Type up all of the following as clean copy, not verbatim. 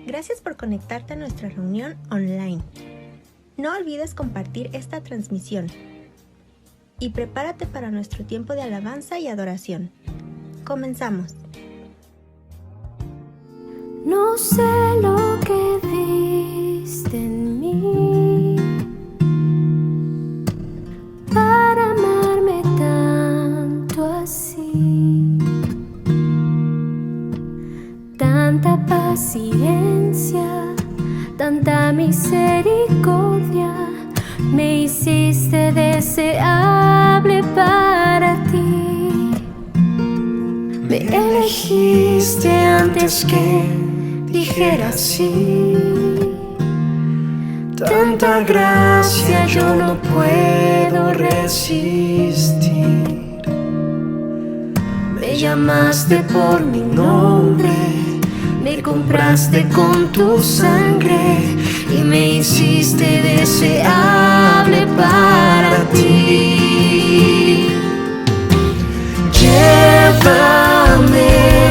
Gracias por conectarte a nuestra reunión online. No olvides compartir esta transmisión y prepárate para nuestro tiempo de alabanza y adoración. Comenzamos. No sé lo que viste en mí para amarme tanto así. Tanta paciencia, tanta misericordia, me hiciste deseable para ti. Me elegiste antes que dijera sí. Tanta gracia yo no puedo resistir. Me llamaste por mi nombre, me compraste con tu sangre y me hiciste deseable para ti. Llévame,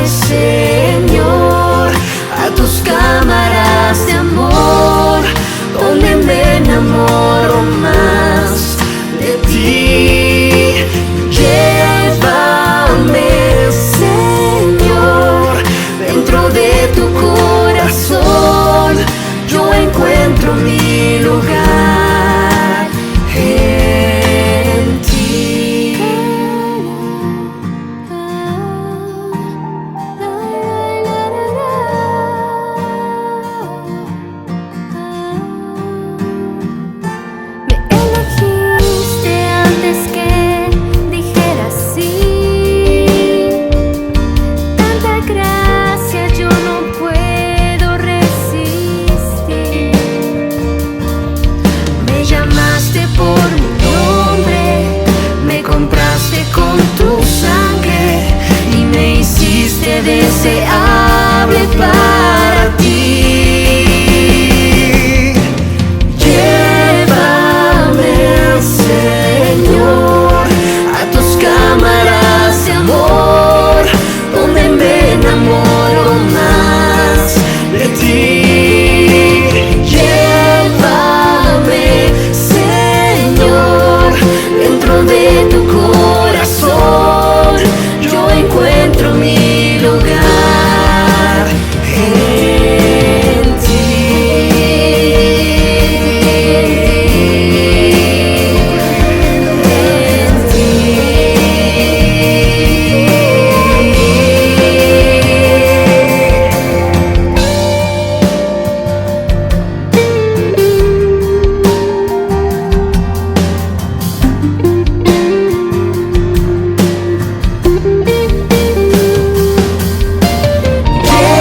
Señor, a tus cámaras de amor, donde me enamoro más de ti. Llévame, Señor, dentro de tu corazón, yo encuentro mi lugar en ti. Me elegiste antes que dijera sí. Tanta gracia yo no puedo resistir. Me llamaste por mi nombre, me compraste con tu sangre y me hiciste deseable para ti. Llévame, Señor, a tus cámaras de amor, donde me enamoro más de ti. Llévame, Señor, dentro de tu corazón, yo encuentro mi lugar en ti.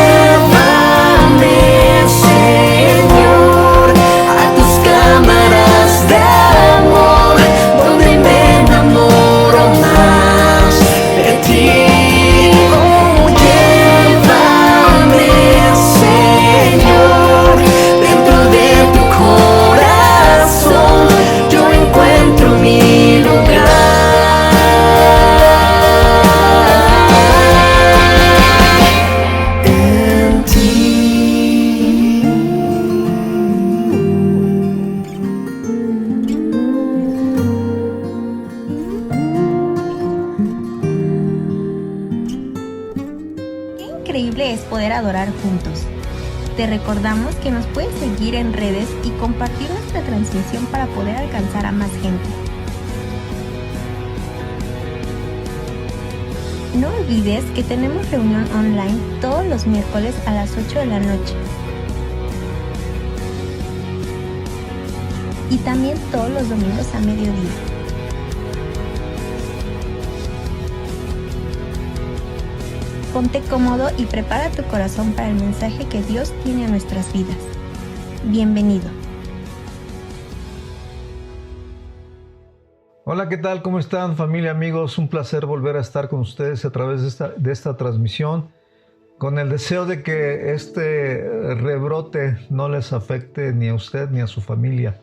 Llévame, Señor, a tus cámaras de amor, donde me enamoro más de ti. Oh, llévame, Señor, dentro de tu corazón, yo encuentro mi lugar en ti. Qué increíble es poder adorar juntos. Te recordamos que nos puedes seguir en redes y compartir nuestra transmisión para poder alcanzar a más gente. No olvides que tenemos reunión online todos los miércoles a las 8 de la noche. Y también todos los domingos a mediodía. Ponte cómodo y prepara tu corazón para el mensaje que Dios tiene a nuestras vidas. Bienvenido. Hola, ¿qué tal? ¿Cómo están, familia, amigos? Un placer volver a estar con ustedes a través de esta transmisión, con el deseo de que este rebrote no les afecte ni a usted ni a su familia.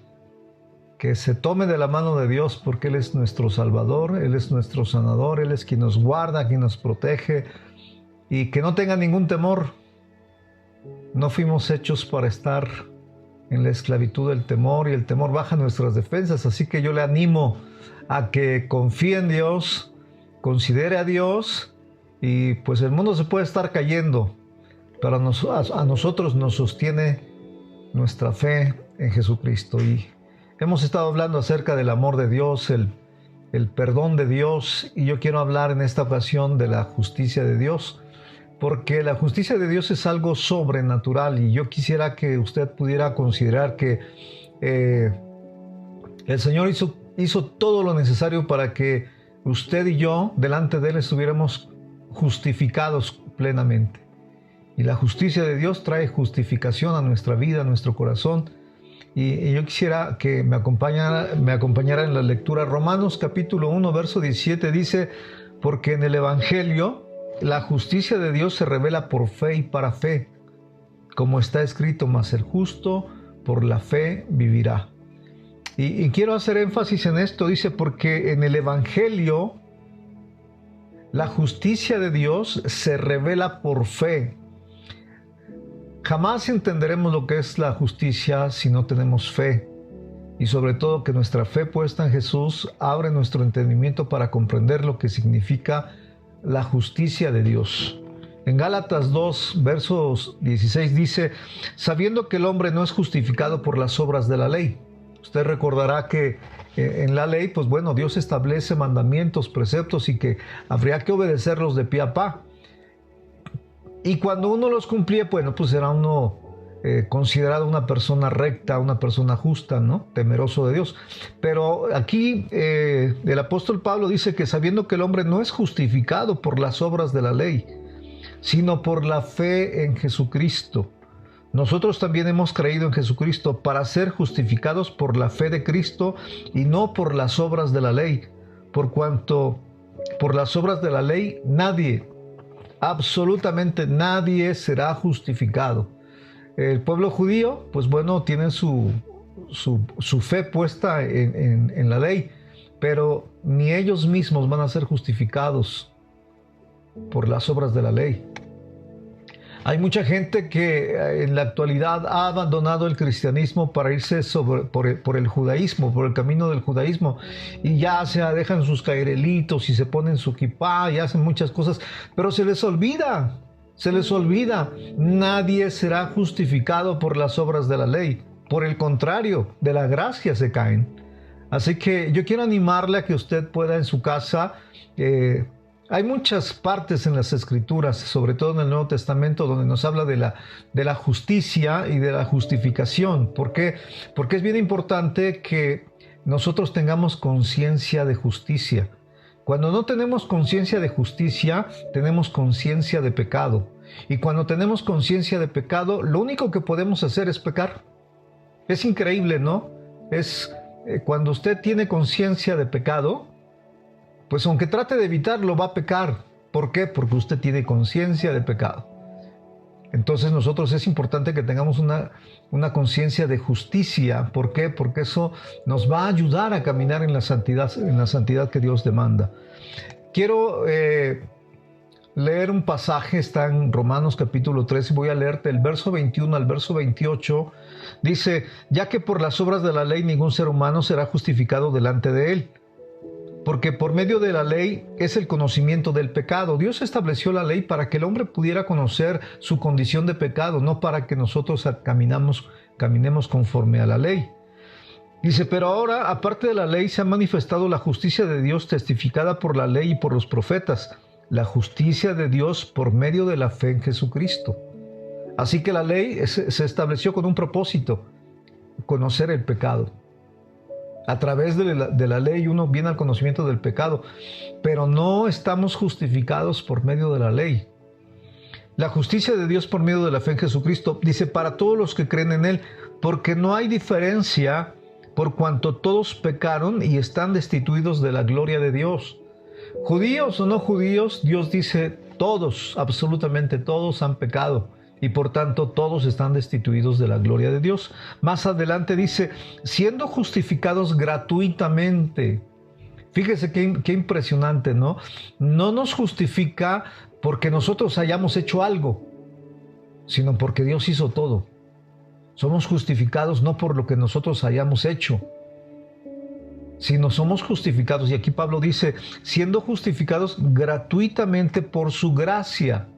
Que se tome de la mano de Dios, porque Él es nuestro Salvador, Él es nuestro sanador, Él es quien nos guarda, quien nos protege, y que no tenga ningún temor. No fuimos hechos para estar en la esclavitud del temor, y el temor baja nuestras defensas. Así que yo le animo a que confíe en Dios, considere a Dios, y pues el mundo se puede estar cayendo, pero a nosotros nos sostiene nuestra fe en Jesucristo. Y hemos estado hablando acerca del amor de Dios, el perdón de Dios, y yo quiero hablar en esta ocasión de la justicia de Dios, porque la justicia de Dios es algo sobrenatural, y yo quisiera que usted pudiera considerar que el Señor hizo todo lo necesario para que usted y yo delante de Él estuviéramos justificados plenamente. Y la justicia de Dios trae justificación a nuestra vida, a nuestro corazón. Y yo quisiera que me acompañara en la lectura. Romanos capítulo 1, verso 17 dice: porque en el Evangelio la justicia de Dios se revela por fe y para fe, como está escrito, mas el justo por la fe vivirá. Y quiero hacer énfasis en esto, dice, porque en el Evangelio la justicia de Dios se revela por fe. Jamás entenderemos lo que es la justicia si no tenemos fe, y sobre todo que nuestra fe puesta en Jesús abre nuestro entendimiento para comprender lo que significa la justicia de Dios. En Gálatas 2, versos 16 dice: sabiendo que el hombre no es justificado por las obras de la ley. Usted recordará que en la ley, pues bueno, Dios establece mandamientos, preceptos, y que habría que obedecerlos de pie a pa. Y cuando uno los cumplía, bueno, pues era uno considerado una persona recta, una persona justa, ¿no? Temeroso de Dios. Pero aquí el apóstol Pablo dice que sabiendo que el hombre no es justificado por las obras de la ley, sino por la fe en Jesucristo. Nosotros también hemos creído en Jesucristo para ser justificados por la fe de Cristo y no por las obras de la ley, por cuanto por las obras de la ley nadie, absolutamente nadie será justificado. El pueblo judío, pues bueno, tiene su fe puesta en la ley, pero ni ellos mismos van a ser justificados por las obras de la ley. Hay mucha gente que en la actualidad ha abandonado el cristianismo para irse por el judaísmo, por el camino del judaísmo, y ya dejan sus cairelitos y se ponen su kipá y hacen muchas cosas, pero se les olvida, nadie será justificado por las obras de la ley. Por el contrario, de la gracia se caen. Así que yo quiero animarle a que usted pueda en su casa. Hay muchas partes en las Escrituras, sobre todo en el Nuevo Testamento, donde nos habla de la justicia y de la justificación. ¿Por qué? Porque es bien importante que nosotros tengamos conciencia de justicia. Cuando no tenemos conciencia de justicia, tenemos conciencia de pecado. Y cuando tenemos conciencia de pecado, lo único que podemos hacer es pecar. Es increíble, ¿no? Cuando usted tiene conciencia de pecado, pues aunque trate de evitarlo, va a pecar. ¿Por qué? Porque usted tiene conciencia de pecado. Entonces nosotros es importante que tengamos una conciencia de justicia. ¿Por qué? Porque eso nos va a ayudar a caminar en la santidad que Dios demanda. Quiero leer un pasaje, está en Romanos capítulo 3, y voy a leerte el verso 21 al verso 28. Dice: ya que por las obras de la ley ningún ser humano será justificado delante de él, porque por medio de la ley es el conocimiento del pecado. Dios estableció la ley para que el hombre pudiera conocer su condición de pecado, no para que nosotros caminemos conforme a la ley. Dice: pero ahora, aparte de la ley, se ha manifestado la justicia de Dios testificada por la ley y por los profetas, la justicia de Dios por medio de la fe en Jesucristo. Así que la ley se estableció con un propósito: conocer el pecado. A través de la ley uno viene al conocimiento del pecado, pero no estamos justificados por medio de la ley. La justicia de Dios por medio de la fe en Jesucristo, dice, para todos los que creen en Él, porque no hay diferencia, por cuanto todos pecaron y están destituidos de la gloria de Dios. Judíos o no judíos, Dios dice, todos, absolutamente todos han pecado, y por tanto todos están destituidos de la gloria de Dios. Más adelante dice, siendo justificados gratuitamente. Fíjese qué impresionante, ¿no? No nos justifica porque nosotros hayamos hecho algo, sino porque Dios hizo todo. Somos justificados no por lo que nosotros hayamos hecho, sino somos justificados, y aquí Pablo dice, siendo justificados gratuitamente por su gracia.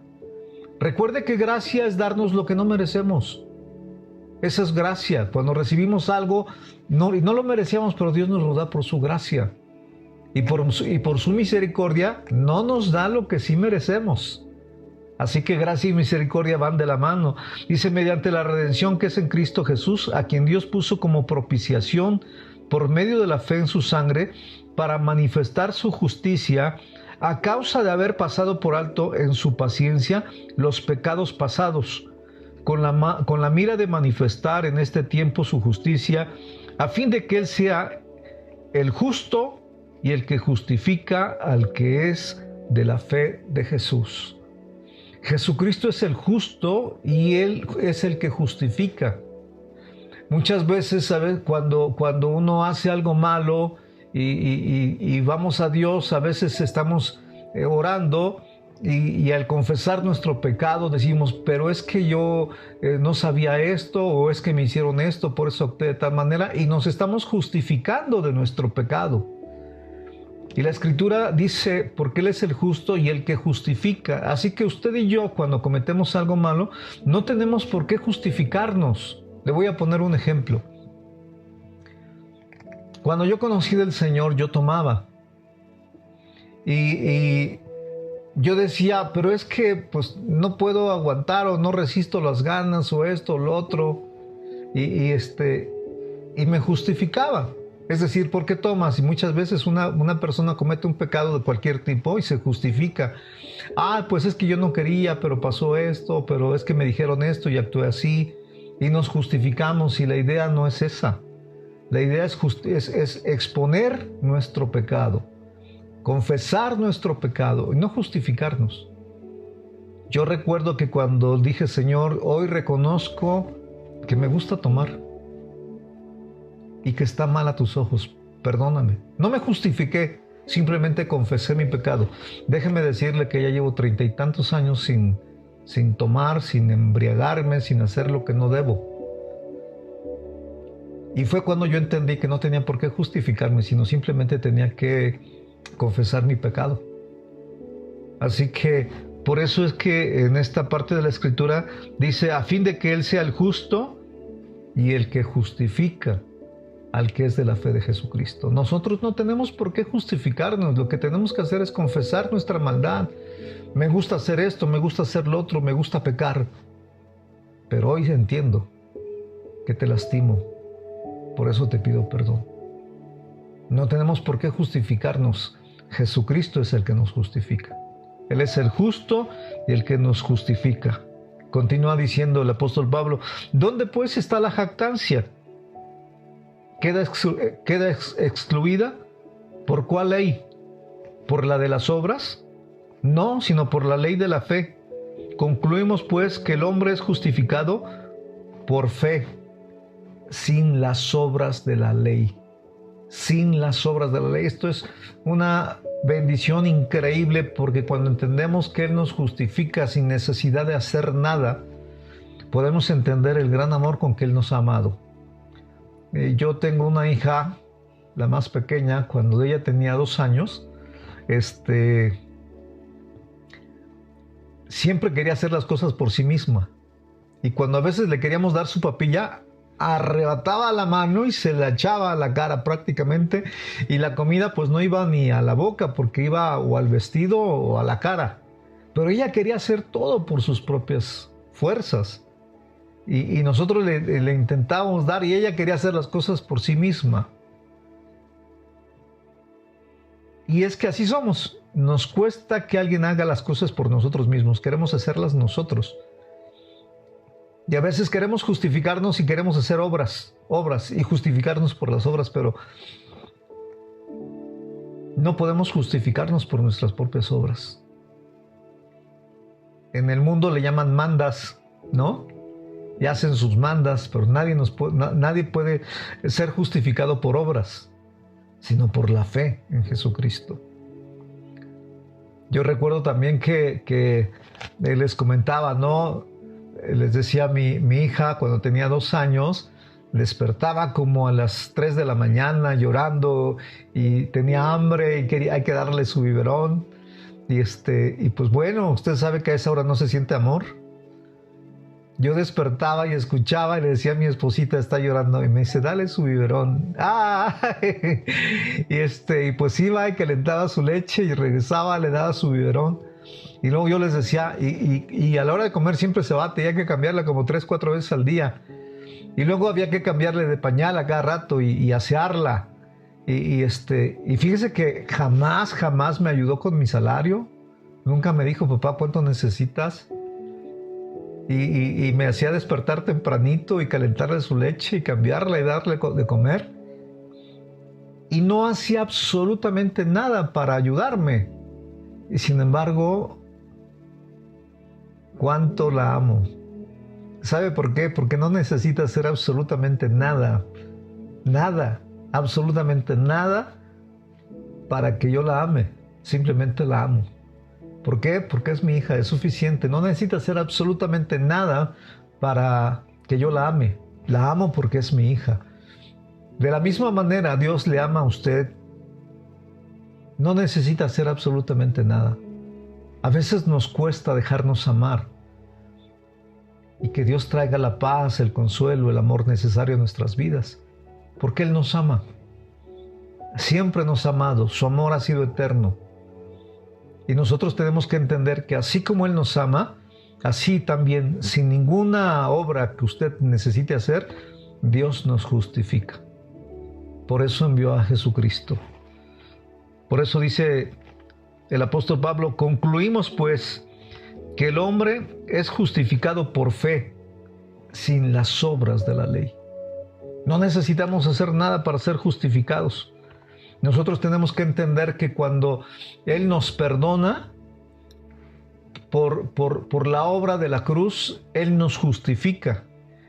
Recuerde que gracia es darnos lo que no merecemos. Esa es gracia. Cuando recibimos algo, no lo merecíamos, pero Dios nos lo da por su gracia. Y por su misericordia no nos da lo que sí merecemos. Así que gracia y misericordia van de la mano. Dice, mediante la redención que es en Cristo Jesús, a quien Dios puso como propiciación por medio de la fe en su sangre, para manifestar su justicia, a causa de haber pasado por alto en su paciencia los pecados pasados, con la mira de manifestar en este tiempo su justicia, a fin de que Él sea el justo y el que justifica al que es de la fe de Jesús. Jesucristo es el justo y Él es el que justifica. Muchas veces, ¿sabes? Cuando uno hace algo malo y vamos a Dios, a veces estamos orando y al confesar nuestro pecado decimos, pero es que yo no sabía esto, o es que me hicieron esto, por eso actué de tal manera, y nos estamos justificando de nuestro pecado. Y la Escritura dice, porque Él es el justo y el que justifica. Así que usted y yo, cuando cometemos algo malo, no tenemos por qué justificarnos. Le voy a poner un ejemplo. Cuando yo conocí del Señor, yo tomaba. Y yo decía, pero es que pues no puedo aguantar, o no resisto las ganas, o esto, o lo otro. Y me justificaba. Es decir, ¿por qué tomas? Y muchas veces una persona comete un pecado de cualquier tipo y se justifica. Pues es que yo no quería, pero pasó esto, pero es que me dijeron esto y actué así. Y nos justificamos, y la idea no es esa. La idea es exponer nuestro pecado, confesar nuestro pecado y no justificarnos. Yo recuerdo que cuando dije, Señor, hoy reconozco que me gusta tomar y que está mal a tus ojos, perdóname. No me justifiqué, simplemente confesé mi pecado. Déjeme decirle que ya llevo 30 y tantos años sin tomar, sin embriagarme, sin hacer lo que no debo. Y fue cuando yo entendí que no tenía por qué justificarme, sino simplemente tenía que confesar mi pecado. Así que por eso es que en esta parte de la Escritura dice, a fin de que Él sea el justo y el que justifica al que es de la fe de Jesucristo. Nosotros no tenemos por qué justificarnos. Lo que tenemos que hacer es confesar nuestra maldad. Me gusta hacer esto, me gusta hacer lo otro, me gusta pecar. Pero hoy entiendo que te lastimo. Por eso te pido perdón. No tenemos por qué justificarnos. Jesucristo es el que nos justifica. Él es el justo y el que nos justifica. Continúa diciendo el apóstol Pablo, ¿dónde pues está la jactancia? ¿Queda excluida? ¿Por cuál ley? ¿Por la de las obras? No, sino por la ley de la fe. Concluimos pues que el hombre es justificado por fe, sin las obras de la ley. Sin las obras de la ley. Esto es una bendición increíble, porque cuando entendemos que Él nos justifica sin necesidad de hacer nada, podemos entender el gran amor con que Él nos ha amado. Yo tengo una hija, la más pequeña. Cuando ella tenía 2 años, siempre quería hacer las cosas por sí misma. Y cuando a veces le queríamos dar su papilla, arrebataba la mano y se la echaba a la cara prácticamente, y la comida pues no iba ni a la boca, porque iba o al vestido o a la cara. Pero ella quería hacer todo por sus propias fuerzas. Y nosotros le intentábamos dar, y ella quería hacer las cosas por sí misma. Y es que así somos. Nos cuesta que alguien haga las cosas por nosotros mismos. Queremos hacerlas nosotros. Y a veces queremos justificarnos y queremos hacer obras y justificarnos por las obras, pero no podemos justificarnos por nuestras propias obras. En el mundo le llaman mandas, ¿no? Y hacen sus mandas, pero nadie puede ser justificado por obras, sino por la fe en Jesucristo. Yo recuerdo también que les comentaba, ¿no? les decía, mi hija cuando tenía 2 años despertaba como a las 3 de la mañana llorando y tenía hambre y hay que darle su biberón. Y pues bueno, usted sabe que a esa hora no se siente amor. Yo despertaba y escuchaba y le decía a mi esposita, está llorando, y me dice, dale su biberón. Y pues iba y calentaba su leche y regresaba, le daba su biberón. Y luego yo les decía, y a la hora de comer siempre se va, tenía que cambiarla como 3, 4 veces al día. Y luego había que cambiarle de pañal a cada rato y asearla. Y fíjese que jamás me ayudó con mi salario. Nunca me dijo, papá, ¿cuánto necesitas? Y me hacía despertar tempranito y calentarle su leche y cambiarla y darle de comer. Y no hacía absolutamente nada para ayudarme. Y sin embargo, ¿cuánto la amo? ¿Sabe por qué? Porque no necesita hacer absolutamente nada. Nada. Absolutamente nada para que yo la ame. Simplemente la amo. ¿Por qué? Porque es mi hija, es suficiente. No necesita hacer absolutamente nada para que yo la ame. La amo porque es mi hija. De la misma manera, Dios le ama a usted. No necesita hacer absolutamente nada. A veces nos cuesta dejarnos amar. Y que Dios traiga la paz, el consuelo, el amor necesario a nuestras vidas. Porque Él nos ama. Siempre nos ha amado. Su amor ha sido eterno. Y nosotros tenemos que entender que así como Él nos ama, así también, sin ninguna obra que usted necesite hacer, Dios nos justifica. Por eso envió a Jesucristo. Por eso dice el apóstol Pablo, concluimos pues que el hombre es justificado por fe, sin las obras de la ley. No necesitamos hacer nada para ser justificados. Nosotros tenemos que entender que cuando Él nos perdona por la obra de la cruz, Él nos justifica.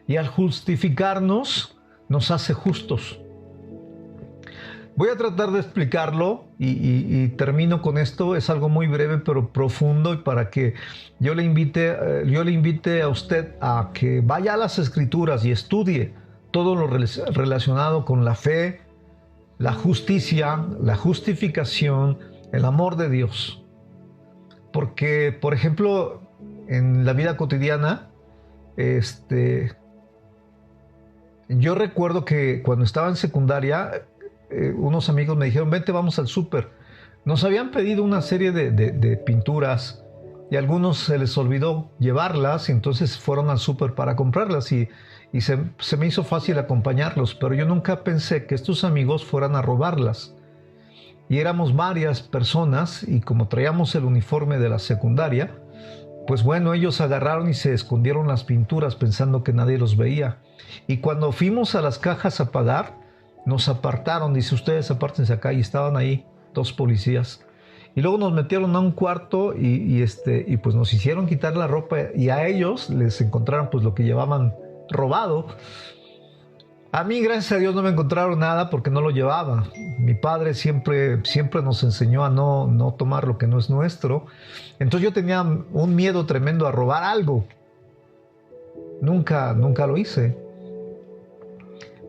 Y al justificarnos, nos hace justos. Voy a tratar de explicarlo y termino con esto. Es algo muy breve pero profundo, y para que yo le invite a usted a que vaya a las Escrituras y estudie todo lo relacionado con la fe, la justicia, la justificación, el amor de Dios. Porque, por ejemplo, en la vida cotidiana, yo recuerdo que cuando estaba en secundaria, unos amigos me dijeron, vente, vamos al súper. Nos habían pedido una serie de pinturas y a algunos se les olvidó llevarlas, y entonces fueron al súper para comprarlas, y se me hizo fácil acompañarlos, pero yo nunca pensé que estos amigos fueran a robarlas. Y éramos varias personas, y como traíamos el uniforme de la secundaria, pues bueno, ellos agarraron y se escondieron las pinturas pensando que nadie los veía. Y cuando fuimos a las cajas a pagar, nos apartaron, dice, ustedes apártense acá, y estaban ahí 2 policías. Y luego nos metieron a un cuarto y pues nos hicieron quitar la ropa, y a ellos les encontraron pues lo que llevaban robado. A mí, gracias a Dios, no me encontraron nada porque no lo llevaba. Mi padre siempre nos enseñó a no tomar lo que no es nuestro. Entonces yo tenía un miedo tremendo a robar algo. Nunca lo hice.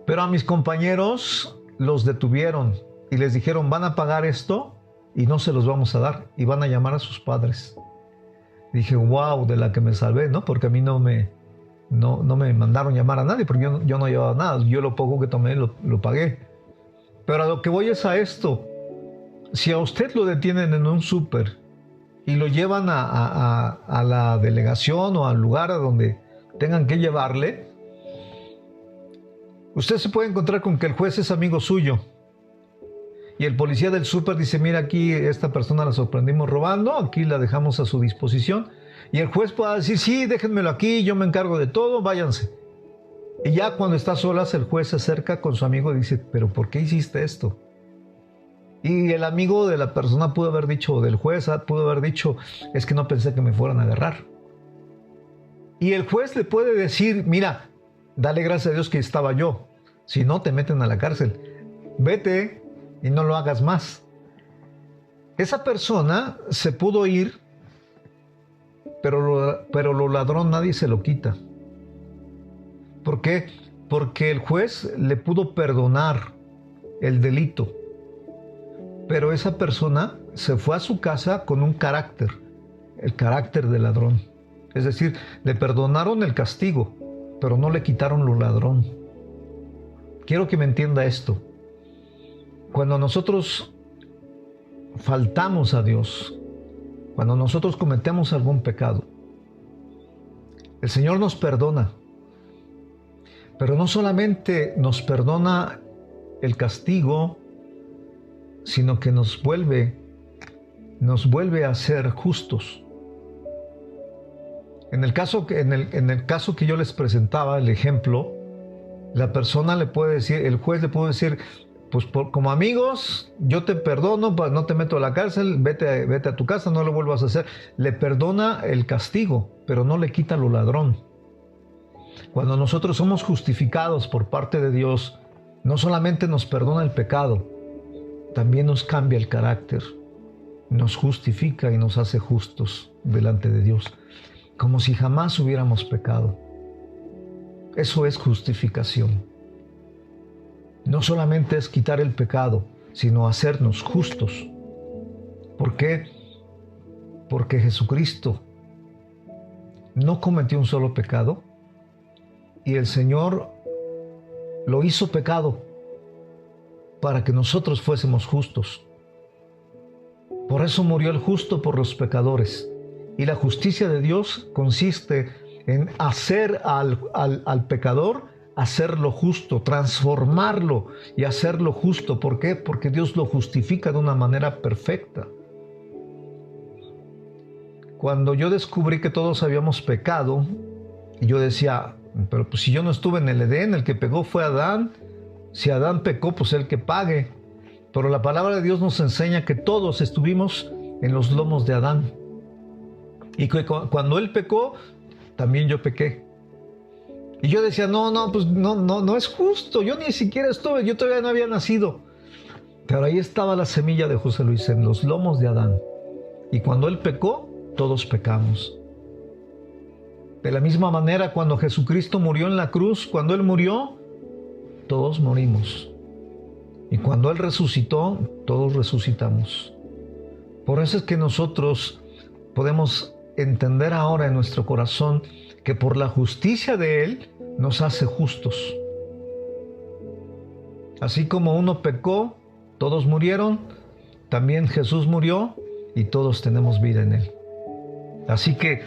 Pero a mis compañeros los detuvieron y les dijeron, van a pagar esto y no se los vamos a dar, y van a llamar a sus padres. Dije, wow, de la que me salvé, ¿no? Porque a mí no me mandaron llamar a nadie, porque yo no llevaba nada. Yo lo poco que tomé lo pagué. Pero a lo que voy es a esto. Si a usted lo detienen en un súper y lo llevan a la delegación o al lugar a donde tengan que llevarle, usted se puede encontrar con que el juez es amigo suyo. Y el policía del súper dice, mira, aquí esta persona la sorprendimos robando, aquí la dejamos a su disposición. Y el juez puede decir, sí, déjenmelo aquí, yo me encargo de todo, váyanse. Y ya cuando está solas, el juez se acerca con su amigo y dice, pero ¿por qué hiciste esto? Y el amigo de la persona pudo haber dicho, del juez pudo haber dicho, es que no pensé que me fueran a agarrar. Y el juez le puede decir, mira, dale gracias a Dios que estaba yo, si no te meten a la cárcel. Vete y no lo hagas más. Esa persona se pudo ir pero lo ladrón nadie se lo quita. ¿Por qué? Porque el juez le pudo perdonar el delito, pero esa persona se fue a su casa con un carácter, el carácter del ladrón. Es decir, le perdonaron el castigo, pero no le quitaron lo ladrón. Quiero que me entienda esto. Cuando nosotros faltamos a Dios, cuando nosotros cometemos algún pecado, el Señor nos perdona, pero no solamente nos perdona el castigo, sino que nos vuelve a ser justos. En el caso que yo les presentaba, el ejemplo, la persona le puede decir, el juez le puede decir, pues como amigos, yo te perdono, no te meto a la cárcel, vete a tu casa, no lo vuelvas a hacer. Le perdona el castigo, pero no le quita lo ladrón. Cuando nosotros somos justificados por parte de Dios, no solamente nos perdona el pecado, también nos cambia el carácter, nos justifica y nos hace justos delante de Dios, como si jamás hubiéramos pecado. Eso es justificación. No solamente es quitar el pecado, sino hacernos justos. ¿Por qué? Porque Jesucristo no cometió un solo pecado y el Señor lo hizo pecado para que nosotros fuésemos justos. Por eso murió el justo por los pecadores. Y la justicia de Dios consiste en hacer al pecador, hacerlo justo, transformarlo y hacerlo justo. ¿Por qué? Porque Dios lo justifica de una manera perfecta. Cuando yo descubrí que todos habíamos pecado, y yo decía, pero pues si yo no estuve en el Edén, el que pecó fue Adán. Si Adán pecó, pues el que pague. Pero la palabra de Dios nos enseña que todos estuvimos en los lomos de Adán. Y que cuando él pecó, también yo pequé. Y yo decía, no es justo. Yo ni siquiera estuve, yo todavía no había nacido. Pero ahí estaba la semilla de José Luis, en los lomos de Adán. Y cuando él pecó, todos pecamos. De la misma manera, cuando Jesucristo murió en la cruz, cuando él murió, todos morimos. Y cuando él resucitó, todos resucitamos. Por eso es que nosotros podemos entender ahora en nuestro corazón que por la justicia de él nos hace justos. Así como uno pecó, todos murieron, también Jesús murió y todos tenemos vida en él. Así que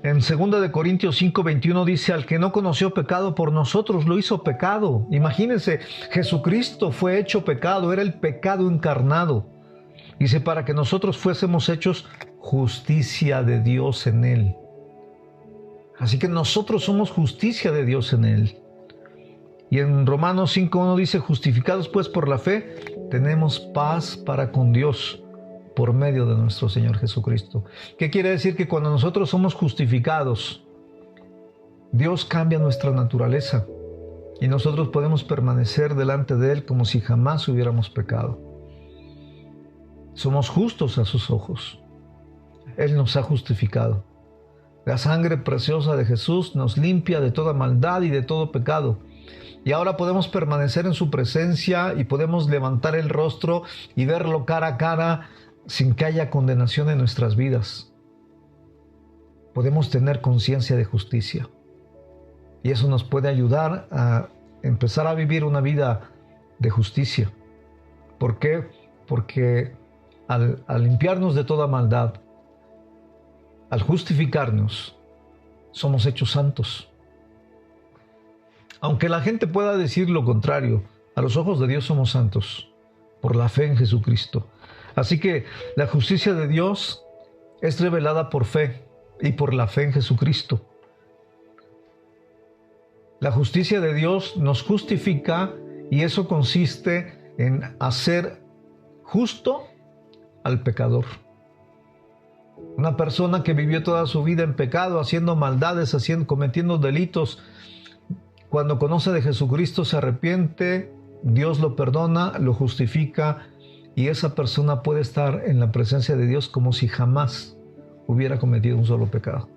en 2 de Corintios 5:21 dice, al que no conoció pecado por nosotros lo hizo pecado. Imagínense, Jesucristo fue hecho pecado, era el pecado encarnado. Dice, para que nosotros fuésemos hechos justicia de Dios en él. Así que nosotros somos justicia de Dios en él. Y en Romanos 5:1 dice, justificados pues por la fe, tenemos paz para con Dios por medio de nuestro Señor Jesucristo. ¿Qué quiere decir? Que cuando nosotros somos justificados, Dios cambia nuestra naturaleza y nosotros podemos permanecer delante de Él como si jamás hubiéramos pecado. Somos justos a sus ojos. Él nos ha justificado. La sangre preciosa de Jesús nos limpia de toda maldad y de todo pecado. Y ahora podemos permanecer en su presencia y podemos levantar el rostro y verlo cara a cara sin que haya condenación en nuestras vidas. Podemos tener conciencia de justicia. Y eso nos puede ayudar a empezar a vivir una vida de justicia. ¿Por qué? Porque al limpiarnos de toda maldad, al justificarnos, somos hechos santos. Aunque la gente pueda decir lo contrario, a los ojos de Dios somos santos, por la fe en Jesucristo. Así que la justicia de Dios es revelada por fe y por la fe en Jesucristo. La justicia de Dios nos justifica y eso consiste en hacer justo al pecador. Una persona que vivió toda su vida en pecado, haciendo maldades, cometiendo delitos, cuando conoce de Jesucristo se arrepiente, Dios lo perdona, lo justifica y esa persona puede estar en la presencia de Dios como si jamás hubiera cometido un solo pecado.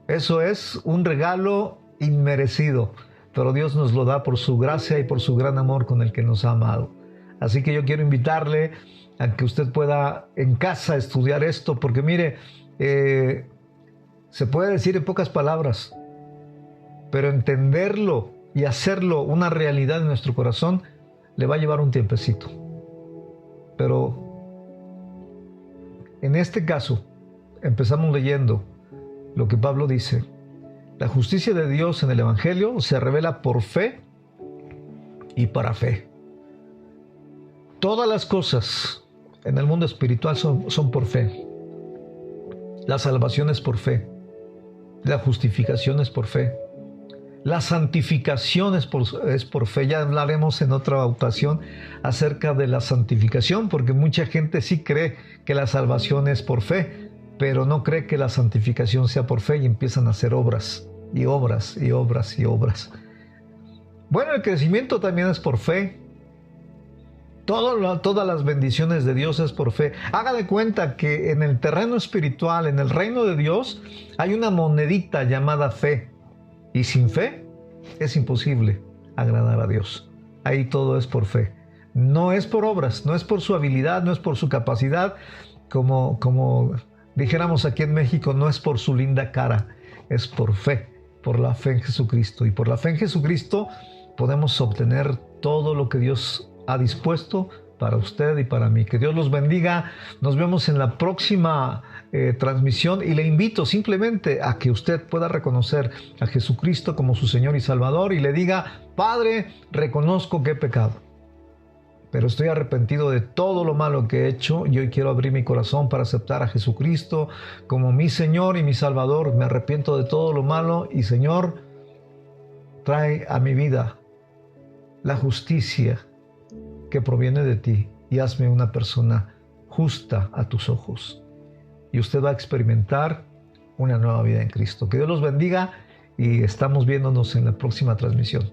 Eso es un regalo inmerecido, pero Dios nos lo da por su gracia y por su gran amor con el que nos ha amado. Así que yo quiero invitarle a que usted pueda en casa estudiar esto, porque mire, se puede decir en pocas palabras, pero entenderlo y hacerlo una realidad en nuestro corazón le va a llevar un tiempecito. Pero en este caso, empezamos leyendo lo que Pablo dice. La justicia de Dios en el Evangelio se revela por fe y para fe. Todas las cosas en el mundo espiritual son por fe. La salvación es por fe. La justificación es por fe. La santificación es por fe. Ya hablaremos en otra ocasión acerca de la santificación, porque mucha gente sí cree que la salvación es por fe, pero no cree que la santificación sea por fe y empiezan a hacer obras y obras y obras y obras. Bueno, el crecimiento también es por fe. Todas las bendiciones de Dios es por fe. Haga de cuenta que en el terreno espiritual, en el reino de Dios, hay una monedita llamada fe. Y sin fe es imposible agradar a Dios. Ahí todo es por fe. No es por obras, no es por su habilidad, no es por su capacidad. Como dijéramos aquí en México, no es por su linda cara. Es por fe, por la fe en Jesucristo. Y por la fe en Jesucristo podemos obtener todo lo que Dios ha dispuesto para usted y para mí. Que Dios los bendiga. Nos vemos en la próxima transmisión y le invito simplemente a que usted pueda reconocer a Jesucristo como su Señor y Salvador y le diga: Padre, reconozco que he pecado, pero estoy arrepentido de todo lo malo que he hecho y hoy quiero abrir mi corazón para aceptar a Jesucristo como mi Señor y mi Salvador. Me arrepiento de todo lo malo y, Señor, trae a mi vida la justicia que proviene de ti y hazme una persona justa a tus ojos. Y usted va a experimentar una nueva vida en Cristo. Que Dios los bendiga y estamos viéndonos en la próxima transmisión.